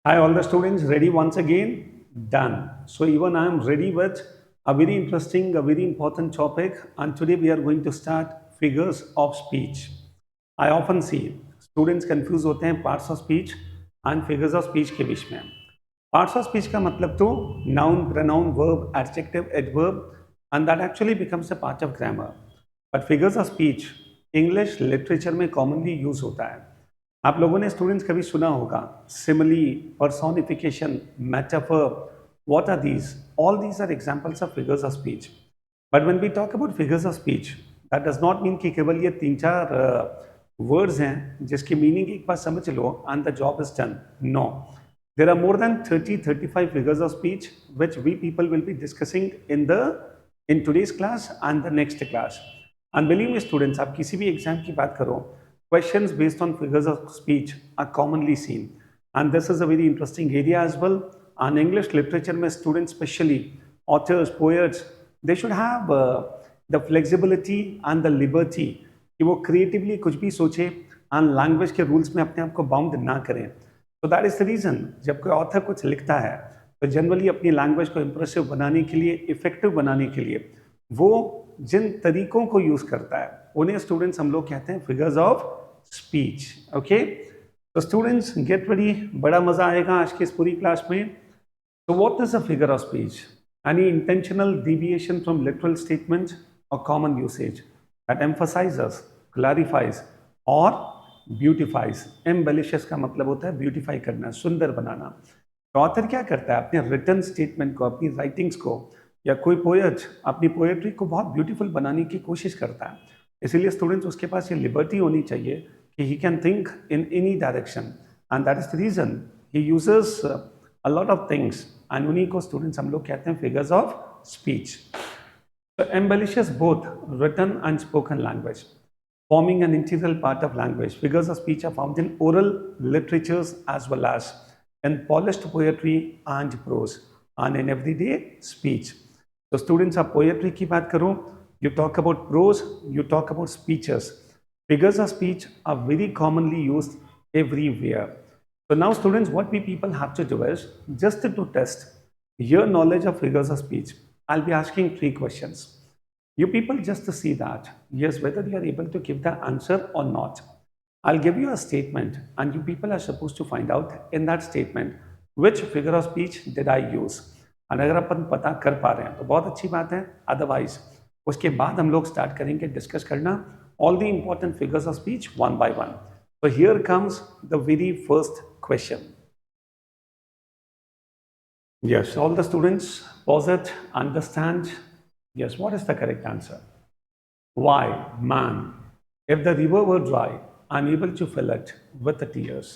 Hi, all the students, ready once again? Done. So, even I am ready with a very interesting, a very important topic, and today we are going to start figures of speech. I often see students confuse होते हैं parts of speech and figures of speech के बीच में. Parts of speech का मतलब तो noun, pronoun, verb, adjective, adverb, and that actually becomes a part of grammar. But figures of speech, English literature में commonly use होता है. आप लोगों ने स्टूडेंट्स कभी सुना होगा simile personification metaphor what are these all these are examples of figures of speech but when we talk about figures of speech that does not mean कि केवल ये तीन चार वर्ड्स हैं जिसकी मीनिंग एक बार समझ लो and the job is done no there are more than 35 figures of speech which we people will be discussing in today's class and the next class and believe me students आप किसी भी exam की बात करो questions based on figures of speech are commonly seen and this is a very interesting area as well and English literature में students especially authors poets they should have the flexibility and the liberty कि वो creatively कुछ भी सोचे and language के rules में अपने आप को bound ना करें तो दैट इज द रीजन जब कोई ऑथर कुछ लिखता है तो जनरली अपनी लैंग्वेज को इंप्रेसिव बनाने के लिए इफेक्टिव बनाने के लिए वो जिन तरीकों को यूज करता है उन्हें स्टूडेंट्स हम लोग कहते हैं फिगर्स ऑफ स्पीच ओके तो स्टूडेंट्स गेट रेडी बड़ा मजा आएगा आज की इस पूरी क्लास में तो what is a figure of speech any intentional deviation from literal statement और common usage that emphasises clarifies और ब्यूटिफाइज एम्बेलिशेस का मतलब होता है ब्यूटिफाई करना सुंदर बनाना तो ऑथर क्या करता है अपने रिटन स्टेटमेंट को अपनी राइटिंग्स को या कोई पोएट अपनी पोएट्री को बहुत ब्यूटीफुल बनाने की कोशिश करता है इसीलिए स्टूडेंट्स उसके पास ये लिबर्टी होनी चाहिए कि he can think in any direction and that is the reason he uses a lot of things and उन्हीं को स्टूडेंट्स हम लोग कहते हैं फिगर्स ऑफ स्पीच तो embellishes both written and spoken language forming an integral part of language. Figures of speech are found in oral literatures as well as in polished poetry and prose and in everyday speech. So students आप poetry की बात करो, you talk about prose, you talk about speeches. Figures of speech are very commonly used everywhere. So now students what we people have to do is just to test your knowledge of figures of speech. I'll be asking 3 questions. You people just to see that, yes, whether you are able to give the answer or not. I'll give you a statement and you people are supposed to find out in that statement which figure of speech did I use. And अगर अपन पता कर पा रहे हैं तो बहुत अच्छी बात है अदरवाइज उसके बाद हम लोग स्टार्ट करेंगे डिस्कस करना all the important figures of speech one by one. So here comes the very first question. Yes, all the students pause it, understand. Yes, what is the correct answer? Why, man, if the river were dry, unable to fill it with the tears?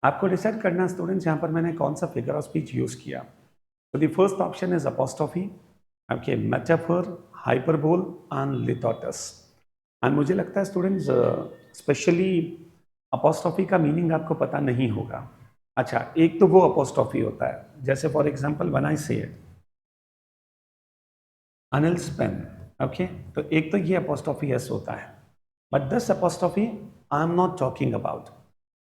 आपको decide करना students यहाँ पर मैंने कौन सा figure of speech use किया तो the first option is apostrophe okay metaphor hyperbole and litotes and मुझे लगता है स्टूडेंट्स स्पेशली अपोस्ट्रोफी का मीनिंग आपको पता नहीं होगा अच्छा एक तो वो अपोस्ट्रोफी होता है जैसे फॉर एग्जांपल व्हेन आई से Anil's pen, okay? तो एक तो ये apostrophe s होता है but this apostrophe I am not talking about.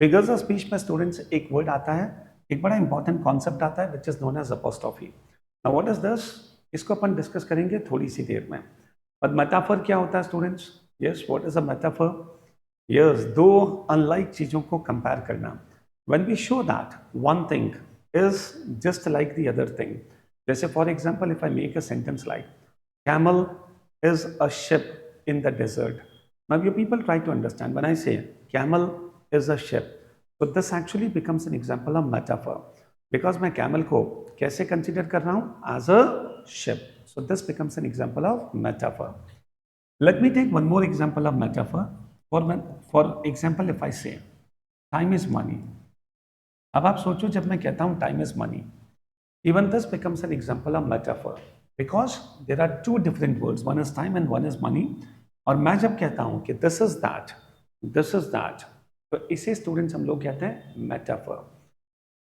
Figures of speech में students एक word आता है एक बड़ा important concept आता है which is known as apostrophe. Now what is this? इसको अपन डिस्कस करेंगे थोड़ी सी देर में but metaphor क्या होता है students? Yes, what is a metaphor? Yes, दो unlike चीज़ों को compare करना. When we show that one thing is just like the other thing. जैसे for example if I make a sentence like Camel is a ship in the desert. Now you people try to understand when I say camel is a ship. So this actually becomes an example of metaphor because मैं camel को कैसे consider कर रहा हूँ as a ship. So this becomes an example of metaphor. Let me take one more example of metaphor. For example if I say time is money. अब आप सोचो जब मैं कहता हूँ time is money. Even this becomes an example of metaphor. Because there are two different words, one is time and one is money. और मैं जब कहता हूँ कि this is that, तो इसे स्टूडेंट्स हम लोग कहते हैं मेटाफर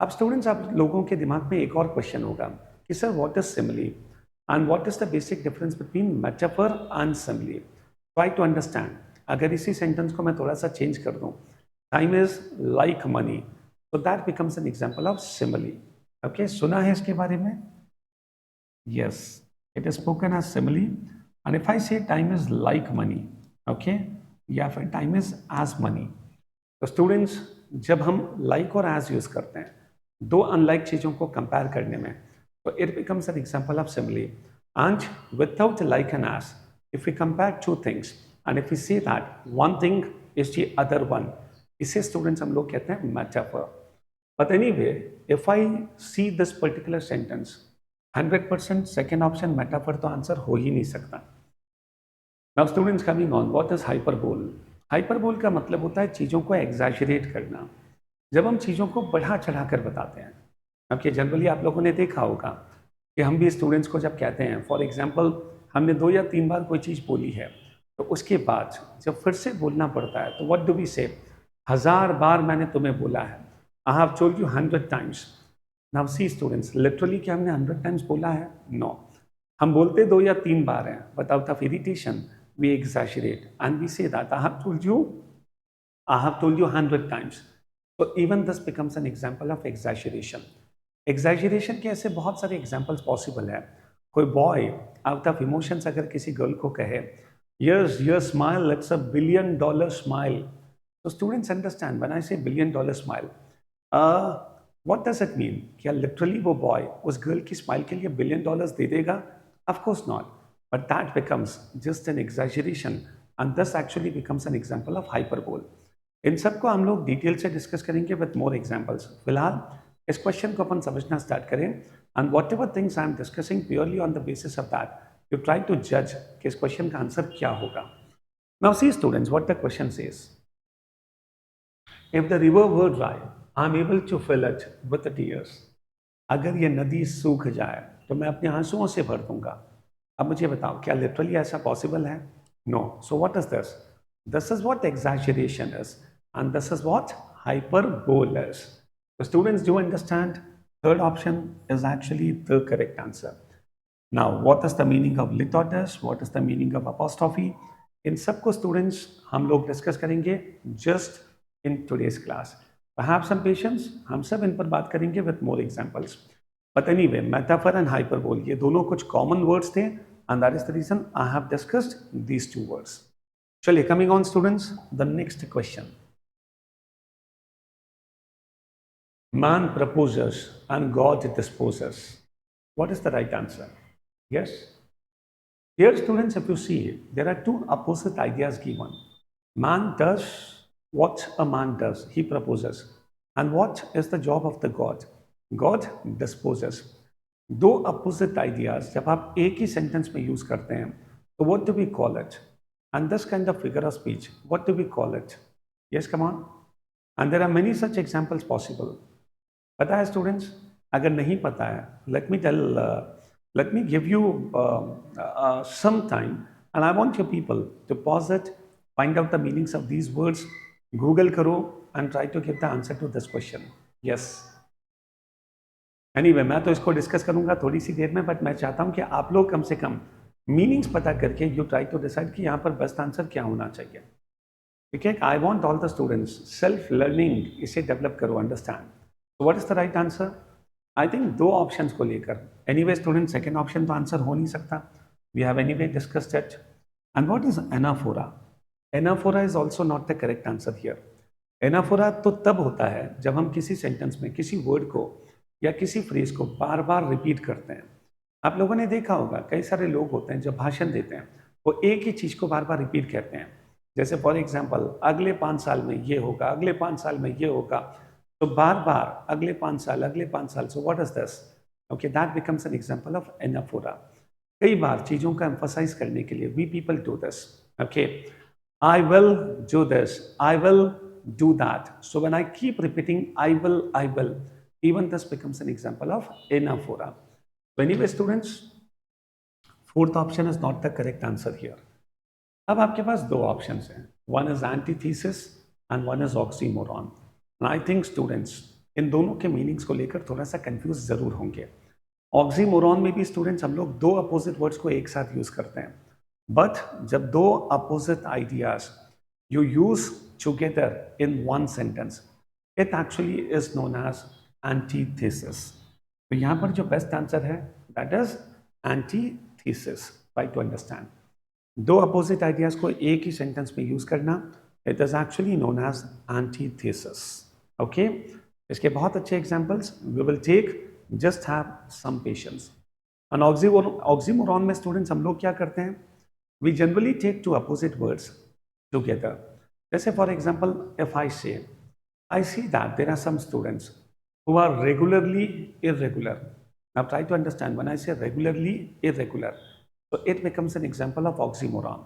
अब स्टूडेंट्स आप लोगों के दिमाग में एक और क्वेश्चन होगा कि sir what is simile and what is the basic difference between metaphor and simile try to understand अगर इसी सेंटेंस को मैं थोड़ा सा चेंज कर दूँ time is like money So that becomes an example of simile. Okay, सुना है इसके बारे में? Yes, it is spoken as simile. And if I say time is like money, okay, या फिर time is as money. तो students जब हम like और as यूज करते हैं दो अनलाइक चीजों को कंपेयर करने में, तो it becomes an example of simile. And without like and as, if we compare two things and if we say that one thing is the other one, इसे students हम लोग कहते हैं metaphor. But anyway, if I see this particular sentence, 100% second option metaphor तो answer हो ही नहीं सकता. Now students coming on, what is hyperbole? Hyperbole का मतलब होता है चीज़ों को exaggerate करना. जब हम चीज़ों को बढ़ा चढ़ा कर बताते हैं. अब कि जनरली आप लोगों ने देखा होगा कि हम भी स्टूडेंट्स को जब कहते हैं, फॉर एग्जाम्पल हमने 2 या 3 बार कोई चीज़ बोली है, तो उसके बाद जब फिर से बोलना पड़ता है तो व्हाट डू वी से? 1000 बार मैंने तुम्हें बोला है. आई have told you 100 times. Now see students, literally क्या हमने 100 टाइम्स बोला है? नो. हम बोलते 2 या 3 बार हैं, but out of irritation we exaggerate and we say that I have told you 100 times. तो even this becomes an example of exaggeration. Exaggeration के ऐसे बहुत सारे एग्जाम्पल्स पॉसिबल है. कोई बॉय आउट ऑफ इमोशंस अगर किसी गर्ल को कहे yes your smile it's $1 billion smile, तो students understand when I say $1 billion smile, what does it mean? क्या लिटरली वो बॉय उस गर्ल की स्माइल के लिए $1 billion दे देगा? Of course not. But that becomes just an exaggeration and this actually becomes an example of hyperbole. इन सबको हम लोग डिटेल से डिस्कस करेंगे विद मोर एग्जाम्पल्स. फिलहाल इस क्वेश्चन को अपन समझना स्टार्ट करें and whatever things I am discussing purely on the basis of that you try to जज कि इस क्वेश्चन का आंसर क्या होगा. Now see students what the question says. If the river were dry I am able to fill it with tears. अगर ये नदी सूख जाए तो मैं अपने आंसुओं से भर दूंगा. अब मुझे बताओ क्या लिटरली ऐसा पॉसिबल है? No. So what is this? This is what exaggeration is and this is what hyperbole is. The students do understand third option is actually the correct answer. Now what is the meaning of litotes? What is the meaning of apostrophe? इन सबको students हम लोग discuss करेंगे just in today's class. Have some patience, हम सब इन पर बात करेंगे with more examples. But anyway, metaphor and hyperbole ये दोनों कुछ common words थे and that is the reason I have discussed these two words. चलिए coming on students, the next question. Man proposes and God disposes. What is the right answer? Yes? Here students, if you see, there are two opposite ideas given. Man does what a man does, he proposes. And what is the job of the God? God disposes. दो opposite ideas जब आप एक ही sentence में use करते हैं, तो what do we call it? And this kind of figure of speech, what do we call it? Yes, come on. And there are many such examples possible. पता है students? अगर नहीं पता है, let me give you some time and I want your people to pause it, find out the meanings of these words, Google करो and try to give the answer to this question. Yes. Anyway, मैं तो इसको discuss करूंगा थोड़ी सी देर में, but मैं चाहता हूं कि आप लोग कम से कम मीनिंग्स पता करके यू ट्राई टू डिसाइड कि यहाँ पर बेस्ट आंसर क्या होना चाहिए. ठीक है? I want all the students self learning इसे डेवलप करो, understand. What is the right answer? I think दो ऑप्शंस को लेकर एनीवे स्टूडेंट सेकंड ऑप्शन तो आंसर हो नहीं सकता. We have anyway discussed it. And what is anaphora? Anaphora is also not the correct answer here. Anaphora तो तब होता है जब हम किसी सेंटेंस में किसी वर्ड को या किसी फ्रेज को बार बार रिपीट करते हैं. आप लोगों ने देखा होगा कई सारे लोग होते हैं जब भाषण देते हैं वो एक ही चीज़ को बार बार रिपीट करते हैं. जैसे फॉर एग्जाम्पल अगले 5 साल में ये होगा, अगले 5 साल में ये होगा, तो बार बार अगले 5 साल, अगले 5 साल. So what is this? Okay, that becomes an example of anaphora. कई बार चीज़ों का एम्फसाइज करने के लिए we people do this. Okay, I will do this, I will do that. So when I keep repeating I will, even this becomes an example of anaphora. So anyway students, fourth option is not the correct answer here. अब आपके पास दो options हैं. One is antithesis and one is oxymoron. And I think students इन दोनों के meanings को लेकर थोड़ा सा confused जरूर होंगे. Oxymoron में भी students हम लोग दो opposite words को एक साथ use करते हैं. But जब दो opposite ideas you use together in one sentence, It actually is known as antithesis. तो यहाँ पर जो बेस्ट आंसर है that is antithesis. Try to understand. दो अपोजिट आइडियाज को एक ही सेंटेंस में यूज करना, it is actually known as antithesis. Okay, इसके बहुत अच्छे examples we will take. Just have some patience. An oxymoron में स्टूडेंट्स हम लोग क्या करते हैं, we generally take two opposite words together. जैसे for example if I say I see that there are some students who are regularly irregular. Now try to understand, when I say regularly irregular, so it becomes an example of oxymoron.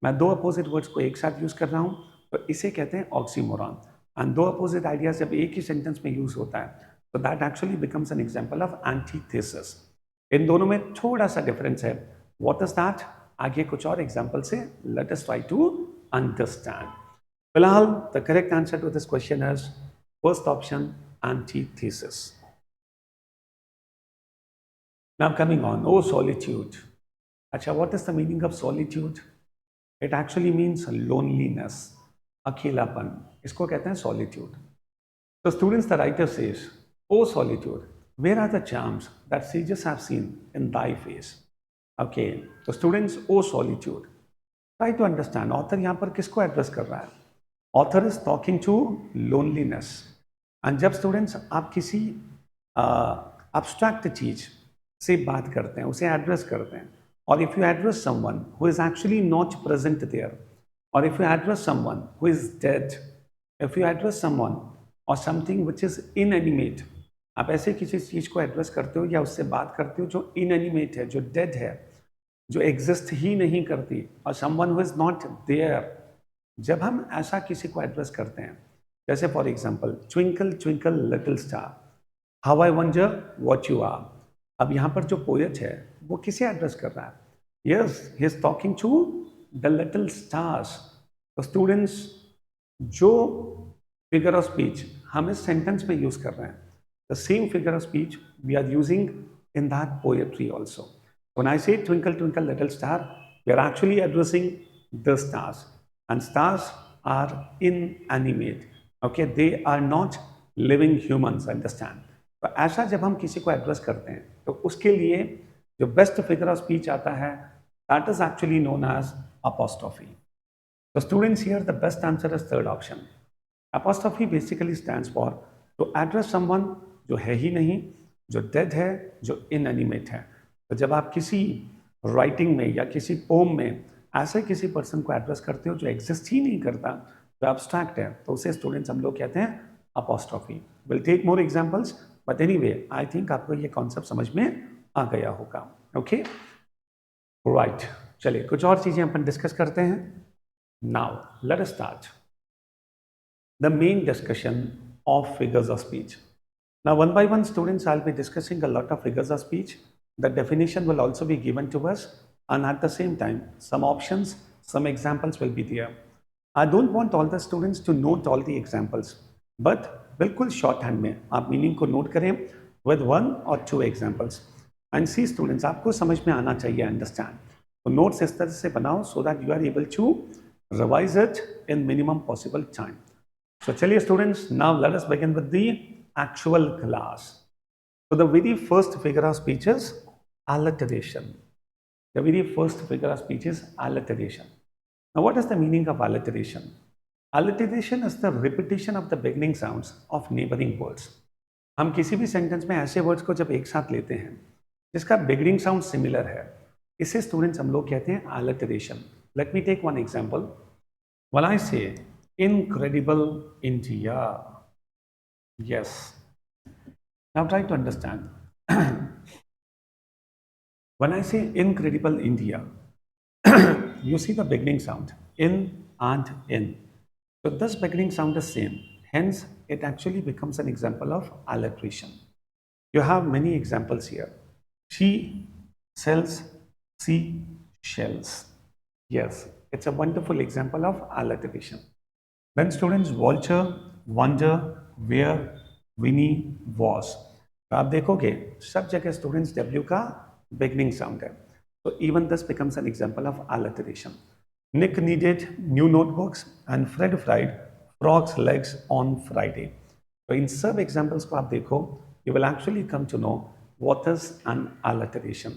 मैं दो opposite words को एक साथ use कर रहा हूँ तो इसे कहते हैं oxymoron. And दो opposite ideas जब एक ही sentence में यूज होता है तो that actually becomes an example of antithesis. इन दोनों में थोड़ा सा डिफरेंस है. What is that? आगे कुछ और एग्जाम्पल से let us try to understand. फिलहाल the correct answer to this question is first option, antithesis. Now coming on, oh solitude. Acha, what is the meaning of solitude? It actually means loneliness, अकेलापन. इसको कहते हैं solitude. So students, the writer says, oh solitude, where are the charms that sages have seen in thy face? Okay, so students, oh solitude. Try to understand, author यहाँ पर किसको address कर रहा है? Author is talking to loneliness. And जब students आप किसी abstract चीज से बात करते हैं, उसे एड्रेस करते हैं, और if you address someone who is actually not present there, और if you address someone who is dead, if you address someone और समथिंग विच इज इनएनिमेट, आप ऐसे किसी चीज को एड्रेस करते हो या उससे बात करते हो जो इनएनिमेट है, जो डेड है, जो एग्जिस्ट ही नहीं करती, और someone who is not there. जब हम ऐसा किसी को एड्रेस करते हैं, जैसे for example twinkle twinkle little star, how I wonder what you are. अब यहाँ पर जो पोएट है वो किसे एड्रेस कर रहा है? Yes, he is talking to the little stars. तो स्टूडेंट्स, जो फिगर ऑफ स्पीच हम इस सेंटेंस में यूज कर रहे हैं, the same figure of speech we are using in that poetry also. When I say twinkle twinkle little star, we are actually addressing the stars. And stars are inanimate. Okay, they are not living humans. Understand? तो ऐसा जब हम किसी को address करते हैं तो उसके लिए जो बेस्ट फिगर ऑफ स्पीच आता है, that is actually known as apostrophe. So students, here the best answer is third option. Apostrophe basically stands for to address someone जो है ही नहीं, जो डेड है, जो inanimate है. तो जब आप किसी राइटिंग में या किसी पोम में ऐसे किसी पर्सन को एड्रेस करते हो जो एग्जिस्ट ही नहीं करता, जो एब्स्ट्रैक्ट है, तो उसे स्टूडेंट्स हम लोग कहते हैं apostrophe. Will take more examples, but anyway I think आपको ये कॉन्सेप्ट समझ में आ गया होगा. ओके, राइट, चलिए कुछ और चीजें अपन डिस्कस करते हैं. Now let us start the main discussion of figures of speech. Now one by one students, I will be discussing a lot of figures of speech. The definition will also be given to us. And at the same time, some options, some examples will be there. I don't want all the students to note all the examples, but बिल्कुल short hand में आप meaning को note करें with one or two examples. And see students, आपको समझ में आना चाहिए, understand. तो नोट्स इस तरह से बनाओ so that you are able to revise it in minimum possible time. So चलिए students, now let us begin with the actual class. So the very first figure of speech is alliteration. The very first figure of speech is alliteration. Now, what is the meaning of alliteration? Alliteration is the repetition of the beginning sounds of neighboring words. हम किसी भी sentence में ऐसे words को जब एक साथ लेते हैं जिसका बिगनिंग साउंड सिमिलर है, इसे स्टूडेंट्स हम लोग कहते हैं alliteration. Let me take one example. When I say incredible India, yes. Now try to understand. When I say incredible India, you see the beginning sound, in and in. So this beginning sound is same. Hence, it actually becomes an example of alliteration. You have many examples here. She sells sea shells. Yes, it's a wonderful example of alliteration. Then students, vulture, wonder, where Winnie was. तो आप देखोगे सब जगह students W का beginning sound है. So even this becomes an example of alliteration. Nick needed new notebooks and Fred fried frog's legs on Friday. तो इन सब examples को आप देखो, you will actually come to know what is an alliteration.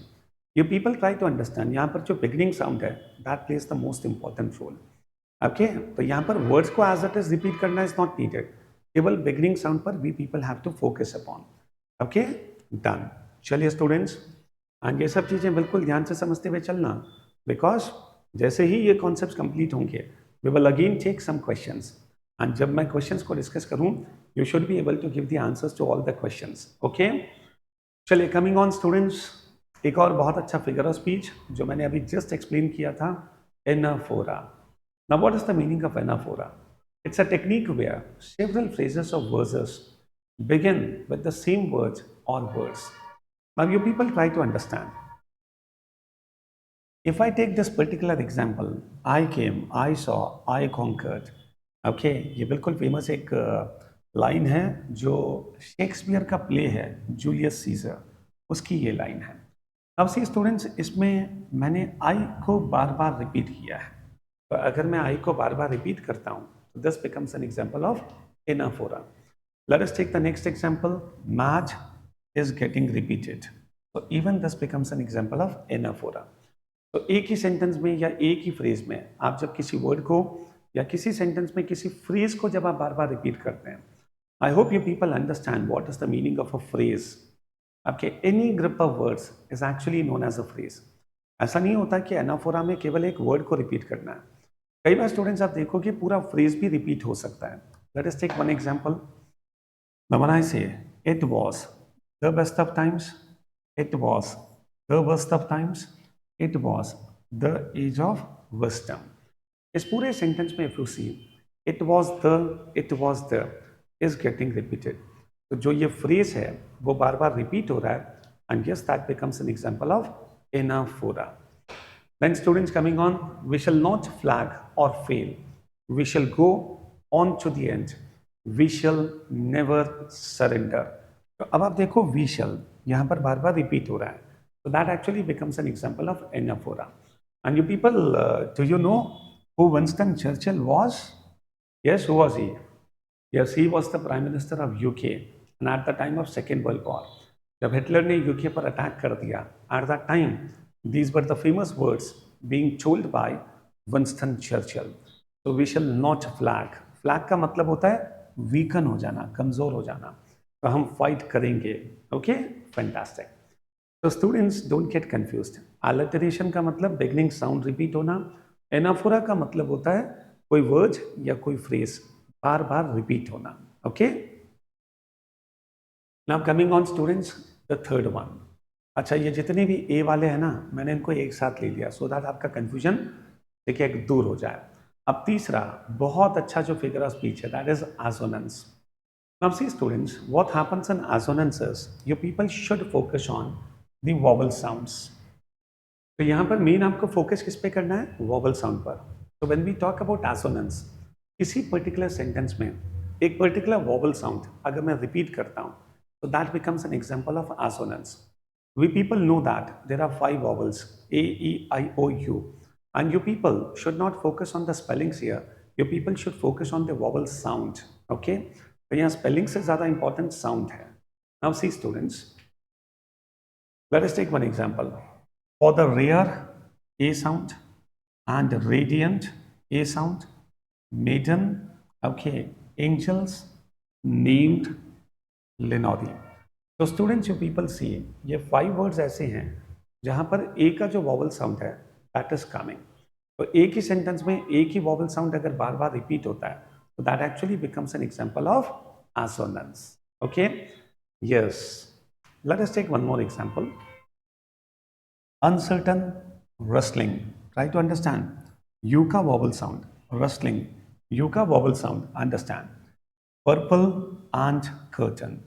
You people try to understand, यहाँ पर जो beginning sound है that plays the most important role. Okay, तो यहाँ पर वर्ड्स को एज इट इज रिपीट करना इज नॉट नीडेड, केवल बिगिनिंग साउंड पर we people have to focus upon. Okay, done. चलिए स्टूडेंट्स, एंड ये सब चीज़ें बिल्कुल ध्यान से समझते हुए चलना, बिकॉज जैसे ही ये कॉन्सेप्ट कंप्लीट होंगे we will again take some questions, and जब मैं क्वेश्चंस को डिस्कस करूं you should be able to give the answers to all the questions. Okay, चलिए कमिंग ऑन स्टूडेंट्स, एक और बहुत अच्छा फिगर ऑफ स्पीच जो मैंने अभी जस्ट एक्सप्लेन किया था, anaphora. Now what is the meaning of anaphora? It's a technique where several phrases or verses begin with the same words or words. Now, you people try to understand. If I take this particular example, I came, I saw, I conquered. Okay, ये बिल्कुल famous एक line है जो Shakespeare का play है Julius Caesar, उसकी ये line है. अब सी स्टूडेंट्स, इसमें मैंने आई को बार बार रिपीट किया है. तो अगर मैं आई को बार बार रिपीट करता हूँ तो this becomes an example of anaphora. Let us take the next example. Match is getting repeated. So even this becomes an example of anaphora. तो एक ही सेंटेंस में या एक ही फ्रेज में आप जब किसी वर्ड को या किसी सेंटेंस में किसी फ्रेज को जब आप बार बार रिपीट करते हैं, I hope you people understand what is the meaning of a phrase. आपके any group of words is actually known as a phrase. ऐसा नहीं होता कि एनाफोरा में केवल एक वर्ड को रिपीट करना है. कई बार स्टूडेंट्स आप देखो कि पूरा फ्रेज भी रिपीट हो सकता है. Let us take one example. When I say it was the best of times, it was the worst of times, it was the age of wisdom. इस पूरे सेंटेंस में if you see it was the is getting repeated. तो जो ये phrase है वो बार बार repeat हो रहा है, and yes that becomes an example of anaphora. Then students coming on, we shall not flag or fail. We shall go on to the end. We shall never surrender. तो अब आप देखो we shall यहाँ पर बार बार repeat हो रहा है. So that actually becomes an example of anaphora. And you people, do you know who Winston Churchill was? Yes, who was he? Yes, he was the Prime Minister of UK. And at the time of Second World War, जब Hitler ने UK पर attack कर दिया, at that time these were the famous words being told by Winston Churchill. So we shall not flag. Flag का मतलब होता है weaken हो जाना, कमजोर हो जाना. तो हम फाइट करेंगे. Okay, fantastic. तो students don't get confused. Alliteration का मतलब बिगनिंग साउंड रिपीट होना. एनाफोरा का मतलब होता है कोई वर्ड या कोई फ्रेज बार बार रिपीट होना. Okay, now coming on students, the third one. अच्छा, ये जितने भी ए वाले हैं ना, मैंने इनको एक साथ ले लिया सो दैट आपका कंफ्यूजन देखिए एक दूर हो जाए. अब तीसरा बहुत अच्छा जो फिगर ऑफ स्पीच है that is assonance. Now see students, what happens in assonance is you people should focus on the vowel sounds. तो यहाँ पर मेन आपको फोकस किस पे करना है? वोवल साउंड पर. तो when we talk about assonance, किसी पर्टिकुलर सेंटेंस में एक पर्टिकुलर वोवल साउंड अगर मैं रिपीट करता हूँ तो that becomes an example of assonance. We people know that there are 5 vowels A, E, I, O, U, and you people should not focus on the spellings here. You people should focus on the vowel sound. Okay? तो यहाँ spelling से ज़्यादा important sound है. Now see students, let us take one example. For the rare A sound and radiant A sound, maiden, okay, angels, named, Lenodi. तो students you people see, ये 5 words ऐसे हैं जहां पर ए का जो वॉवल साउंड है दैट इज कमिंग. तो एक ही सेंटेंस में एक ही वॉवल साउंड अगर बार बार रिपीट होता है तो that actually becomes an example of assonance. Okay, yes, let us take one more example. Uncertain, rustling. Try to understand. U का वॉवल साउंड, रस्टलिंग, यू का vowel sound, understand. Purple and curtain.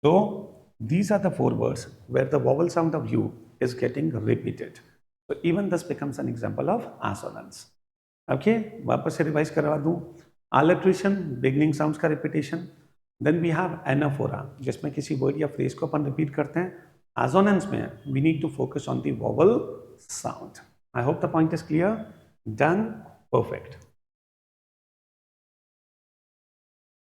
तो these are the 4 words where the vowel sound of U is getting repeated. So even this becomes an example of assonance. Okay, वापस से revise करवा दूं. alliteration, beginning sounds का repetition. Then we have anaphora, जिसमें किसी word या phrase को अपन repeat करते हैं. Assonance में we need to focus on the vowel sound. I hope the point is clear. Done. Perfect.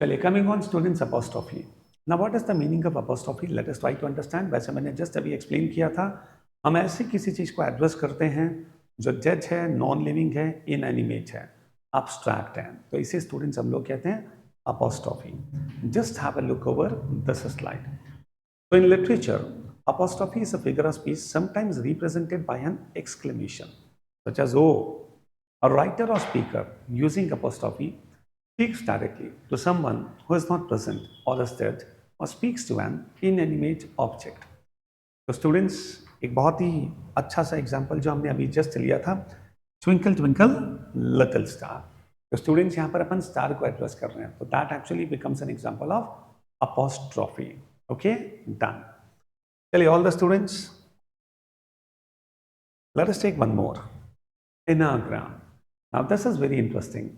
चलिए, coming on students apostrophe. Now what is the meaning of apostrophe? Let us try to understand. वैसे मैंने just अभी explain किया था, हम ऐसी किसी चीज़ को एड्रेस करते हैं जो डेड है, नॉन लिविंग है, इनएनिमेट है, abstract है, तो इसे स्टूडेंट्स हम लोग कहते हैं apostrophe. Just have a look over this slide. So in literature, apostrophe is a figure of speech sometimes represented by an exclamation, such as "oh." A writer or speaker using apostrophe speaks directly to someone who is not present or is dead or speaks to an inanimate object. तो students, एक बहुत ही अच्छा सा example जो हमने अभी just लिया था, ट्विंकल ट्विंकल लिटिल स्टार. तो स्टूडेंट्स, यहाँ पर अपन स्टार को एड्रेस कर रहे हैं, तो that actually becomes an example of apostrophe. Okay, done. चलिए, all the students, let us take one more. Anagram. Now this is very interesting.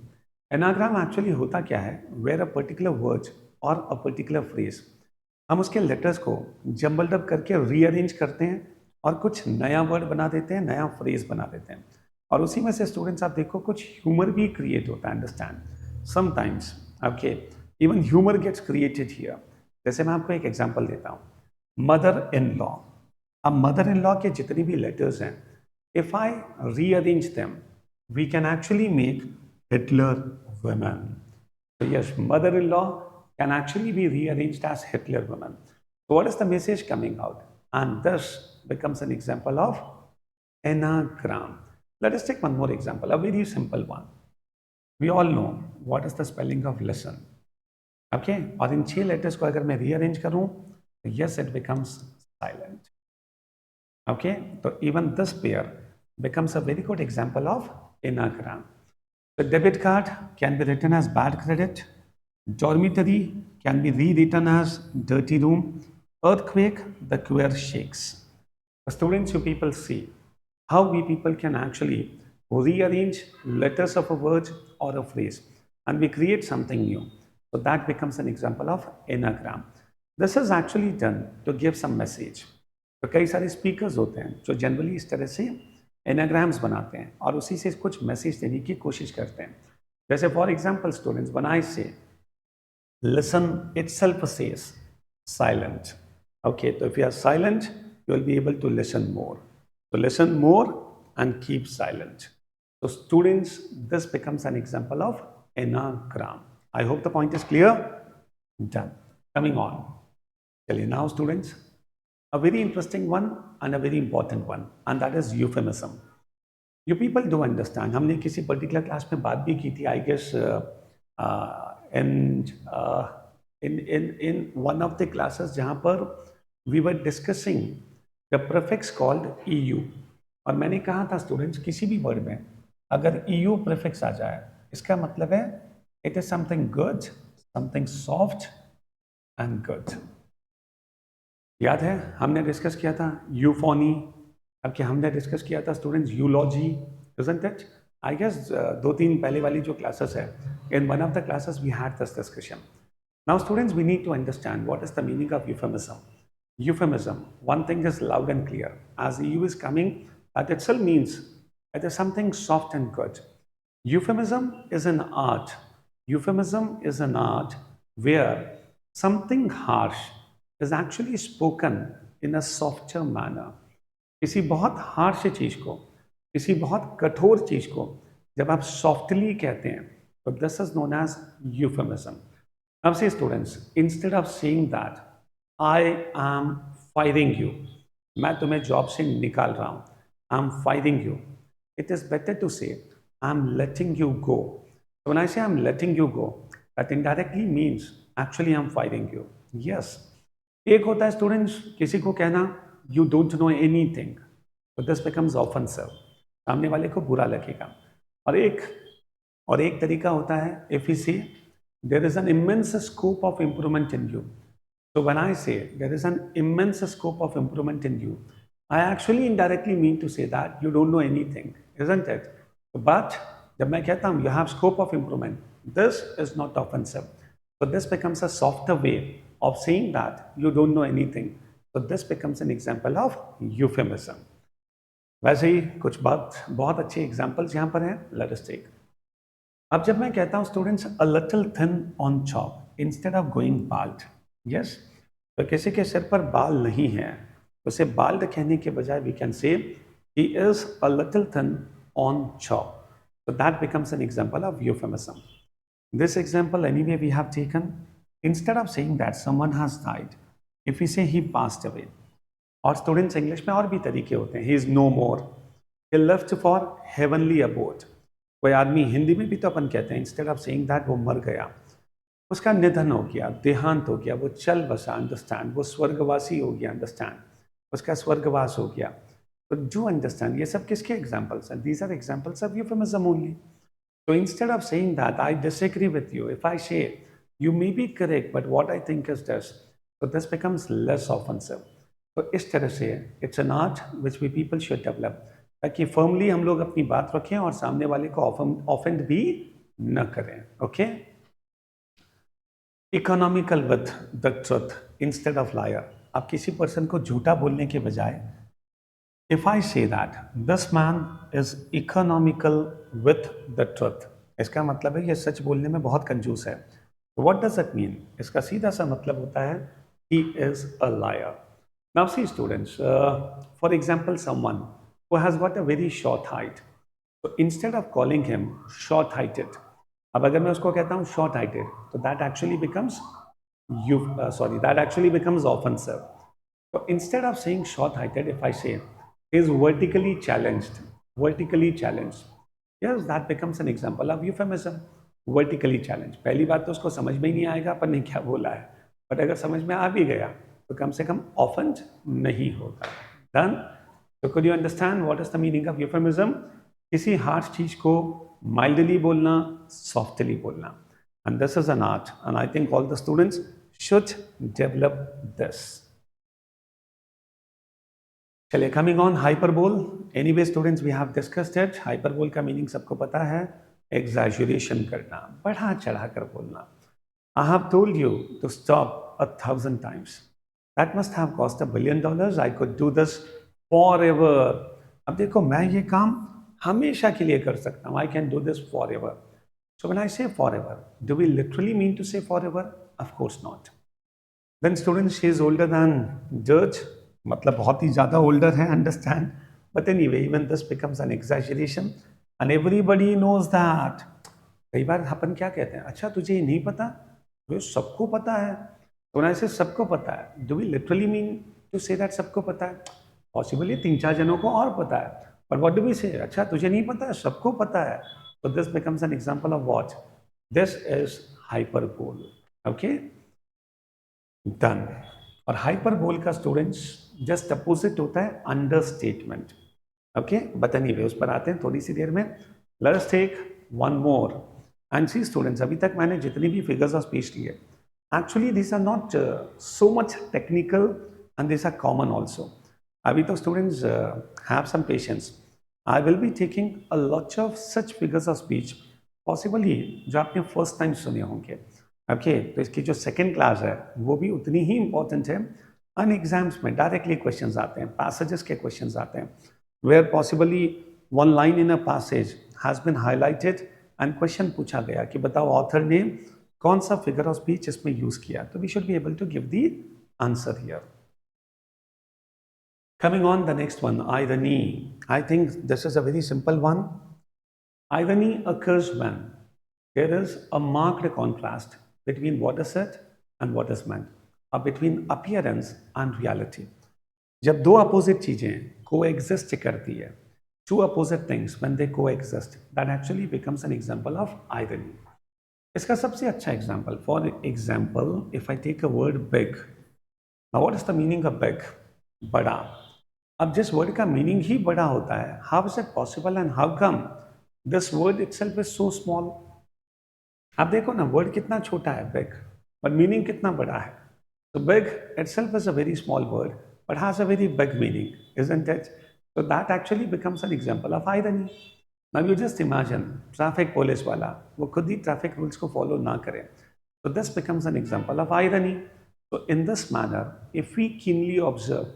Anagram actually होता क्या है? Where a particular word or a particular phrase, हम उसके letters को jumbled up करके rearrange करते हैं और कुछ नया वर्ड बना देते हैं, नया फ्रेज बना देते हैं, और उसी में से स्टूडेंट्स आप देखो कुछ ह्यूमर भी क्रिएट होता है. Understand, sometimes okay, even humour gets created here. जैसे मैं आपको एक एग्जांपल देता हूँ, मदर इन लॉ. अब मदर इन लॉ के जितने भी लेटर्स हैं, if I rearrange them, we can actually make Hitler women. So yes, mother-in-law can actually be rearranged as Hitler woman. So what is the message coming out? And this becomes an example of anagram. Let us take one more example, a very simple one. We all know what is the spelling of listen. Okay, और इन 6 letters को अगर मैं rearrange करूं, तो yes, it becomes silent. Okay, so even this pair becomes a very good example of anagram. The debit card can be written as bad credit. Dormitory can be rewritten as dirty room. Earthquake, the queer shakes. The students, you people see how we people can actually rearrange letters of a word or a phrase and we create something new. So that becomes an example of anagram. This is actually done to give some message. तो कई सारे speakers होते हैं जो generally इस तरह से anagrams बनाते हैं और उसी से कुछ मैसेज देने की कोशिश करते हैं. जैसे for example students, when I say listen itself says silent. Okay, तो if you are silent you will be able to listen more. तो listen more and keep silent. तो students, this becomes an example of anagram. I hope the point is clear. Done. Coming on. चलिए, now students, a very interesting one and a very important one, and that is euphemism. You people do understand, हमने किसी particular class में बात भी की थी, I guess in one of the classes जहाँ पर we were discussing the prefix called eu. और मैंने कहा था स्टूडेंट्स, किसी भी वर्ड में अगर eu prefix आ जाए, इसका मतलब है it is something good, something soft and good. याद है हमने डिस्कस किया था यूफोनी, अब क्या हमने डिस्कस किया था students यूलॉजी, isn't it? I guess 2-3 पहले वाली जो क्लासेस है, in one of the classes we had this discussion. Now students, we need to understand what is the meaning of euphemism. Euphemism, one thing is loud and clear, as EU is coming, that itself means it is something soft and good. Euphemism is an art. Euphemism is an art where something harsh is actually spoken in a softer manner. किसी बहुत harsh चीज को, किसी बहुत कठोर चीज को जब आप सॉफ्टली कहते हैं, तो this is known as euphemism. अब से students, instead of saying that I am firing you, मैं तुम्हें जॉब से निकाल रहा हूं, I am firing you, it is better to say I am letting you go. When I say I am letting you go, that indirectly means actually I am firing you. Yes, एक होता है students किसी को कहना you don't know anything, तो this becomes offensive, सामने वाले को बुरा लगेगा. और एक तरीका होता है if you say there is an immense scope of improvement in you. So when I say there is an immense scope of improvement in you, I actually indirectly mean to say that you don't know anything, isn't it? But जब मैं कहता हूँ you have scope of improvement, this is not offensive. So this becomes a softer way of saying that you don't know anything. So this becomes an example of euphemism. वैसे ही कुछ बहुत अच्छे examples यहाँ पर हैं. Let us take. अब जब मैं कहता हूँ students a little thin on chop, instead of going bald. Yes, तो किसी के सिर पर बाल नहीं है, उसे बाल्ड कहने के बजाय we can say he is a little thin on jaw. So that becomes an example of euphemism. This example anyway we have taken. Instead of saying that someone has died, if we say he passed away, और students English में और भी तरीके होते हैं. He is no more, he left for heavenly abode. कोई आदमी हिंदी में भी तो अपन कहते हैं इंस्टेड ऑफ सेइंग दैट वो मर गया, उसका निधन हो गया, देहांत हो गया, वो चल बसा, अंडरस्टैंड, वो स्वर्गवासी हो गया, अंडरस्टैंड, उसका स्वर्गवास हो गया. तो जो अंडरस्टैंड, ये सब किसके एग्जाम्पल्स हैं? These are examples of euphemism only. So instead of saying that I disagree with you, if I say you may be correct but what I think is this, so this becomes less offensive. तो इस तरह से it's an art which we people should develop, ताकि firmly हम लोग अपनी बात रखें और सामने वाले को ऑफेंड भी न करें. Okay, economical with the truth instead of liar. आप किसी पर्सन को झूठा बोलने के बजाय if I say that this man is economical with the truth, इसका मतलब है ये सच बोलने में बहुत कंजूस है. What does it mean? इसका सीधा सा मतलब होता है he is a liar. Now see students, for example someone who has got a very short height, so instead of calling him short heighted, अब अगर मैं उसको कहता हूँ short heighted, तो that actually becomes that actually becomes offensive. So instead of saying short heighted, if I say he is vertically challenged, yes, that becomes an example of euphemism. Vertically challenged, पहली बात तो उसको समझ में ही नहीं आएगा अपन ने क्या बोला है, बट अगर समझ में आ भी गया तो कम से कम ऑफेंड नहीं होगा. डन. तो could you understand what is the meaning of euphemism? किसी हार्श चीज को माइल्डली बोलना, सॉफ्टली बोलना, and this is an art and I think all the students should develop this. चलिए, coming on hyperbole. Anyway students, we have discussed it. Hyperbole का meaning सबको पता है, एग्जैजुरेशन करना, बढ़ा चढ़ा कर बोलना. I have told you to stop 1,000 times. That must have cost $1 billion. I could do this forever. अब देखो, मैं ये काम हमेशा के लिए कर सकता हूँ. I can do this forever. So when I say forever, do we literally mean to say forever? Of course not. Then students, she is older than judge. मतलब बहुत ही ज़्यादा older है, understand? But anyway, even this becomes an exaggeration, and everybody knows that. कई बार अपन क्या कहते हैं, अच्छा तुझे ये नहीं पता, तो सबको पता है. तो ना ऐसे सबको पता है. Do we literally mean to say that सबको पता है? पॉसिबली 3-4 जनों को और पता है, पर व्हाट डू वी से? अच्छा तुझे नहीं पता है, सबको पता है. तो this becomes an example of what? This is hyperbole. Okay, done. और हाइपरबोल का स्टूडेंट्स जस्ट अपोजिट होता है अंडरस्टेटमेंट. ओके, बट एनीवे उस पर आते हैं थोड़ी सी देर में. Let's take one more and see students, अभी तक मैंने जितनी भी फिगर्स ऑफ स्पीच लिए, actually these are not so much technical and these are common also. Abhi to students have some patience. I will be taking a lot of such figures of speech, possibly जो आपने first time सुने होंगे. Okay, तो इसकी जो second class है वो भी उतनी ही important है. अन एग्जाम्स में डायरेक्टली क्वेश्चंस आते हैं, passages के questions आते हैं, where possibly one line in a passage has been highlighted and question पूछा गया कि बताओ author ने कौन सा फिगर ऑफ स्पीच इसमें यूज किया. तो we should be able to give the answer here. Coming on the next one, irony. I think this is a very simple one. Irony occurs when there is a marked contrast between what is said and what is meant, or between appearance and reality. जब दो opposite चीजें coexist करती है, two opposite things when they coexist, that actually becomes an example of irony. इसका सबसे अच्छा example, for example if I take a word big. Now what is the meaning of big? बड़ा. अब जिस word का meaning ही बड़ा होता है, how is it possible and how come this word itself is so small? आप देखो ना, वर्ड कितना छोटा है बिग, बट मीनिंग कितना बड़ा है. तो big itself is a very small word but has a very big meaning, isn't it? So that actually becomes an example of irony. Now you just imagine traffic police वाला वो खुद ही traffic rules को follow ना करे. So this becomes an example of irony. So in this manner, if we keenly observe,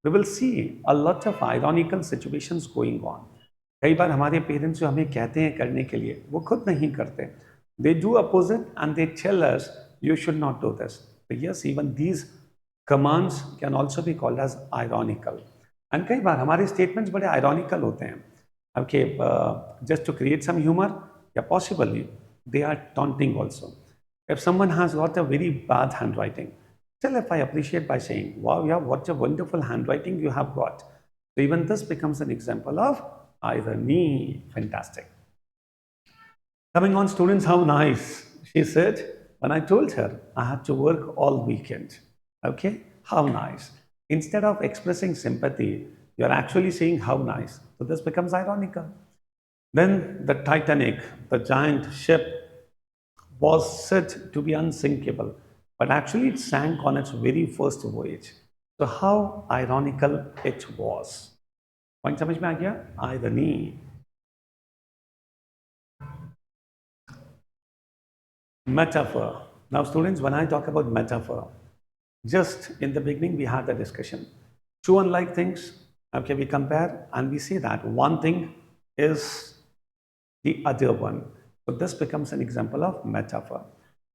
we will see a lot of ironical situations going on. कई बार हमारे parents जो हमें कहते हैं करने के लिए वो खुद नहीं करते. They do opposite and they tell us you should not do this. But yes, even these commands can also be called as ironical. And कई बार हमारे statements बड़े ironical होते हैं. Okay, just to create some humor, yeah, possibly they are taunting also. If someone has got a very bad handwriting, still if I appreciate by saying, wow, yeah, what a wonderful handwriting you have got. So even this becomes an example of irony. Fantastic. Coming on, students, how nice. She said, when I told her I had to work all weekend. Okay, how nice. Instead of expressing sympathy, you're actually saying how nice. So this becomes ironical. Then the Titanic, the giant ship, was said to be unsinkable, but actually it sank on its very first voyage. So how ironical it was. Point समझ में आ गया? Irony. Metaphor. Now, students, when I talk about metaphor, just in the beginning we had a discussion. Two unlike things, okay, we compare and we say that one thing is the other one. So this becomes an example of metaphor.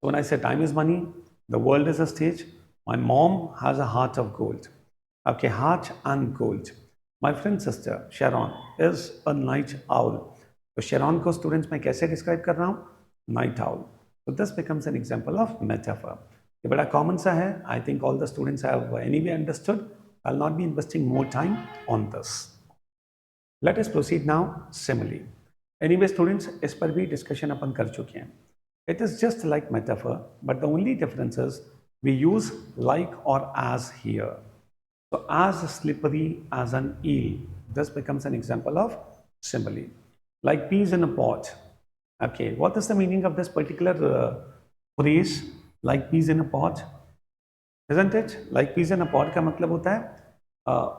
So when I say time is money, the world is a stage, my mom has a heart of gold. Okay, heart and gold. My friend sister Sharon is a night owl. So Sharon को students मैं कैसे describe कर रहा हूँ? Night owl. So this becomes an example of metaphor. ये बड़ा common सा है. I think all the students have anyway understood. I'll not be investing more time on this. Let us proceed now. Simile. Anyway, students, इस पर भी discussion अपन कर चुके हैं. It is just like metaphor, but the only difference is we use like or as here. So as slippery as an eel, this becomes an example of simile. Like peas in a pot. Okay, what is the meaning of this particular phrase? Like peas in a pot, isn't it? Like peas in a pot का मतलब होता है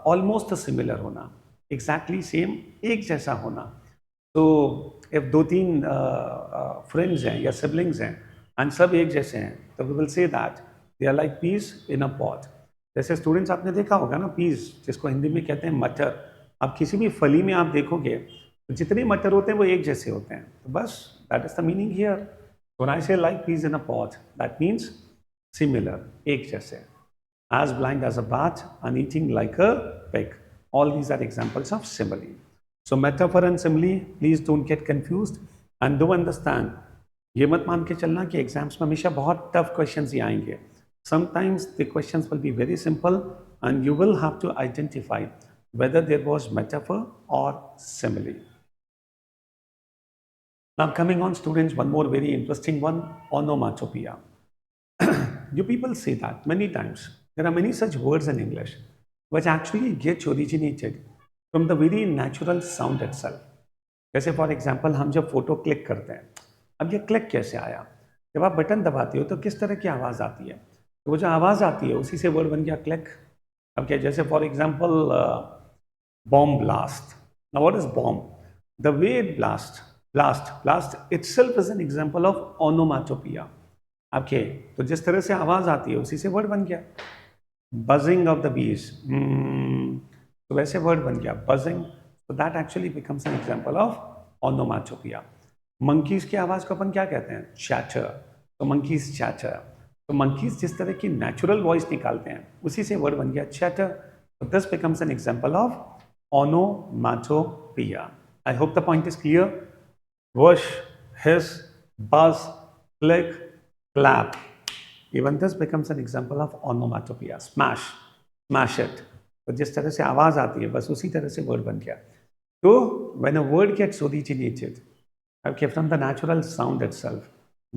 almost similar होना, exactly same, एक जैसा होना. So if दो तीन friends हैं या siblings हैं and सब एक जैसे हैं, तो we will say that they are like peas in a pot. जैसे स्टूडेंट्स आपने देखा होगा ना, पीस जिसको हिंदी में कहते हैं मटर. आप किसी भी फली में आप देखोगे तो जितने मटर होते हैं वो एक जैसे होते हैं. तो बस that is the meaning here. When I say like peas in a pot, that means similar, एक जैसे. As blind as a bat and eating like a pig. All these are examples of simile. So metaphor and simile, please don't get confused and do understand. ये मत मान के चलना कि exams में हमेशा बहुत टफ क्वेश्चंस ही आएंगे. Sometimes the questions will be very simple and you will have to identify whether there was metaphor or simile. Now coming on, students, one more very interesting one, onomatopoeia. You people say that many times. There are many such words in English which actually get originated from the very natural sound itself. जैसे for example हम जब photo click करते हैं, अब ये click कैसे आया? जब आप बटन दबाते हो तो किस तरह की आवाज़ आती है? तो वो जो आवाज़ आती है उसी से वर्ड बन गया क्लिक. अब क्या, जैसे for example bomb blast. Now what is bomb? The way it blast itself is an example of onomatopoeia. Okay, तो जिस तरह से आवाज़ आती है उसी से वर्ड बन गया. बजिंग ऑफ द बीज, तो वैसे वर्ड बन गया बजिंग. तो that actually becomes an example of onomatopoeia. Monkeys की आवाज़ को अपन क्या कहते हैं? चैटर. तो मंकीज़ चैटर. तो मंकीज जिस तरह की नेचुरल वॉइस निकालते हैं उसी से वर्ड बन गया चैटर. तो this becomes an example of onomatopoeia. I hope the point is clear. Whoosh, hiss, buzz, click, clap, even this becomes an example of onomatopoeia. Smash, smash it. तो जिस तरह से आवाज़ आती है बस उसी तरह से वर्ड बन गया. तो when a word gets originated okay from the natural sound itself,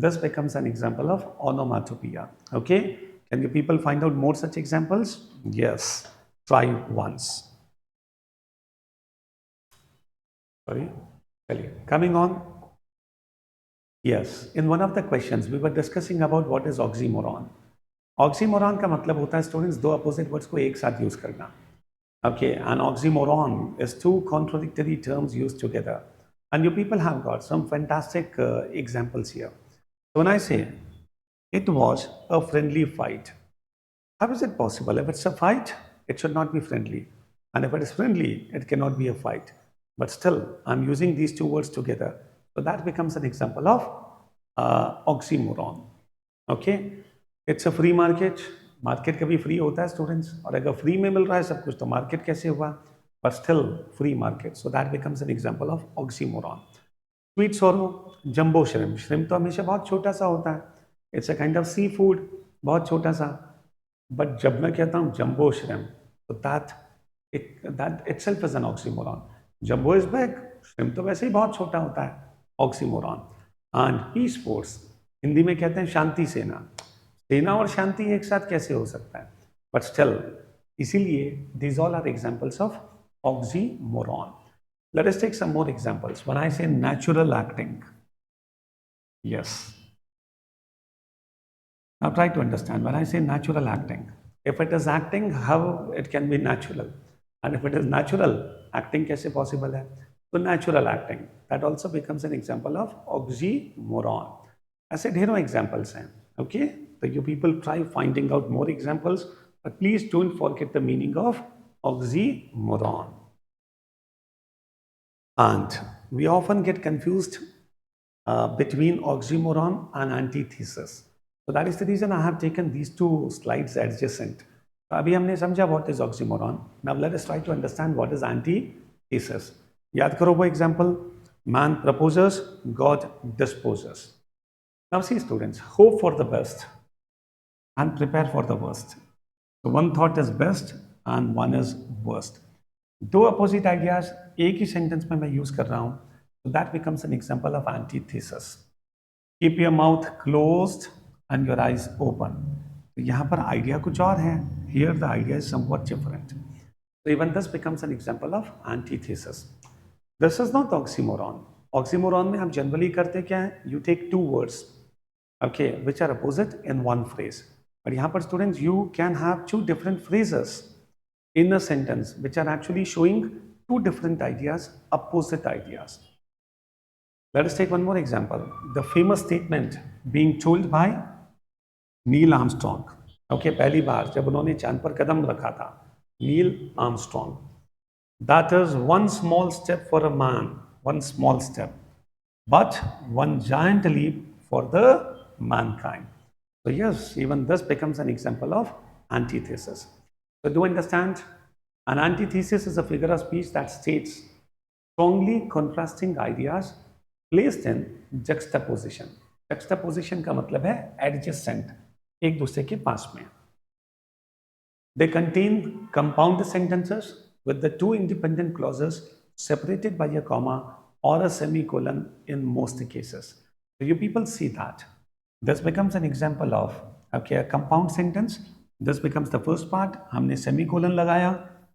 this becomes an example of onomatopoeia. Okay, can you people find out more such examples? Yes, try once. Sorry, coming on. Yes, in one of the questions we were discussing about what is oxymoron. Oxymoron का मतलब होता है students दो opposite words को एक साथ use करना. Okay, an oxymoron is two contradictory terms used together. And you people have got some fantastic examples here. So when I say it was a friendly fight, how is it possible? If it's a fight, it should not be friendly. And if it is friendly, it cannot be a fight. But still, I'm using these two words together. So that becomes an example of oxymoron. Okay, it's a free market. Market कभी free होता है students? और अगर free में मिल रहा है सब कुछ तो मार्केट कैसे हुआ? But still free market. So that becomes an example of oxymoron. Sweet sorrow, jumbo shrimp. Shrimp तो हमेशा बहुत छोटा सा होता है. It's a kind of seafood, बहुत छोटा सा. बट जब मैं कहता हूँ जंबो श्रिम्प, तो that itself is an oxymoron. Jumbo is big, shrimp तो वैसे ही बहुत छोटा होता है. Oxymoron. And peace force, Hindi में कहते हैं शांति सेना. सेना और शांति एक साथ कैसे हो सकता है? बट स्टिल, इसीलिए these all are examples of oxymoron. Let us take some more examples. When I say natural acting, yes. Now try to understand. When I say natural acting, if it is acting, how it can be natural? And if it is natural, acting कैसे possible है? So natural acting, that also becomes an example of oxymoron. ऐसे ढेरों examples हैं. Okay? So you people try finding out more examples, but please don't forget the meaning of oxymoron. And we often get confused between oxymoron and antithesis. So that is the reason I have taken these two slides adjacent. तो अभी हमने समझा what is oxymoron. Now let us try to understand what is antithesis. याद करो वो example. Man proposes, God disposes. Now see students, hope for the best and prepare for the worst. So one thought is best and one is worst. दो opposite ideas एक ही sentence में मैं use कर रहा हूं, तो that becomes an example of antithesis. Keep your mouth closed end your eyes open. तो यहां पर आइडिया कुछ और है. Here the idea is somewhat different. So even this becomes an example of antithesis. This is not oxymoron. Oxymoron में हम generally करते क्या है? You take two words, okay, which are opposite in one phrase. But यहाँ पर students, you can have two different phrases in a sentence which are actually showing two different ideas, opposite ideas. Let us take one more example. The famous statement being told by Neil Armstrong. Okay, पहली बार जब उन्होंने चांद पर कदम रखा था, Neil Armstrong. That is one small step for a man, one small step, but one giant leap for the mankind. So yes, even this becomes an example of antithesis. So do understand, an antithesis is a figure of speech that states strongly contrasting ideas placed in juxtaposition. Juxtaposition का मतलब है adjacent, एक दूसरे के पास में. They contain compound sentences with the two independent clauses separated by a comma or a semicolon in most cases. So you people see that. This becomes an example of, okay, a compound sentence. This becomes the first part. हमने semicolon लगाया,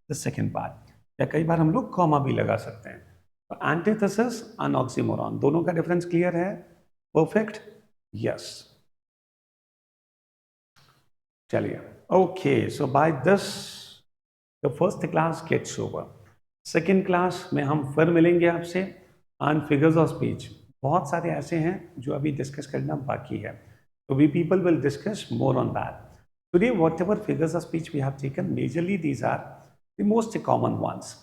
the second part. या कई बार हम लोग comma भी लगा सकते हैं. तो antithesis and oxymoron, दोनों का difference clear है? Perfect? Yes. चलिए. Okay, so by this the first class gets over. Second class में हम फिर मिलेंगे आपसे on figures of speech. बहुत सारे ऐसे हैं जो अभी डिस्कस करना बाकी है. So we people will discuss more on that. Today, whatever figures of speech we have taken, majorly these are the most common ones.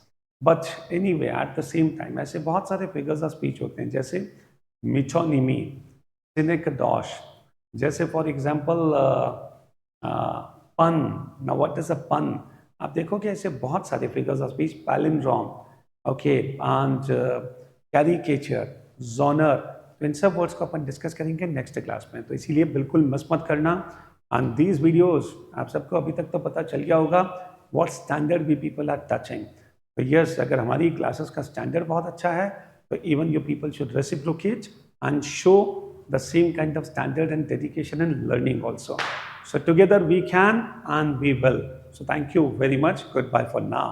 But anyway, at the same time, ऐसे बहुत सारे figures of speech होते हैं, जैसे मिचोनिमी, सिनेकडोश, जैसे for example पन. Now what is a pun? आप देखोगे ऐसे बहुत सारे figures of speech, palindrome, okay, and caricature, genre. तो इन सब वर्ड्स को अपन डिस्कस करेंगे नेक्स्ट क्लास में, तो इसीलिए बिल्कुल मिस मत करना. एंड दीज वीडियोस, आप सबको अभी तक तो पता चल गया होगा what standard we people are touching. तो यस, अगर हमारी क्लासेस का स्टैंडर्ड बहुत अच्छा है तो even you people should reciprocate and show the same kind of standard and dedication and learning also. So together we can and we will. So thank you very much. Goodbye for now.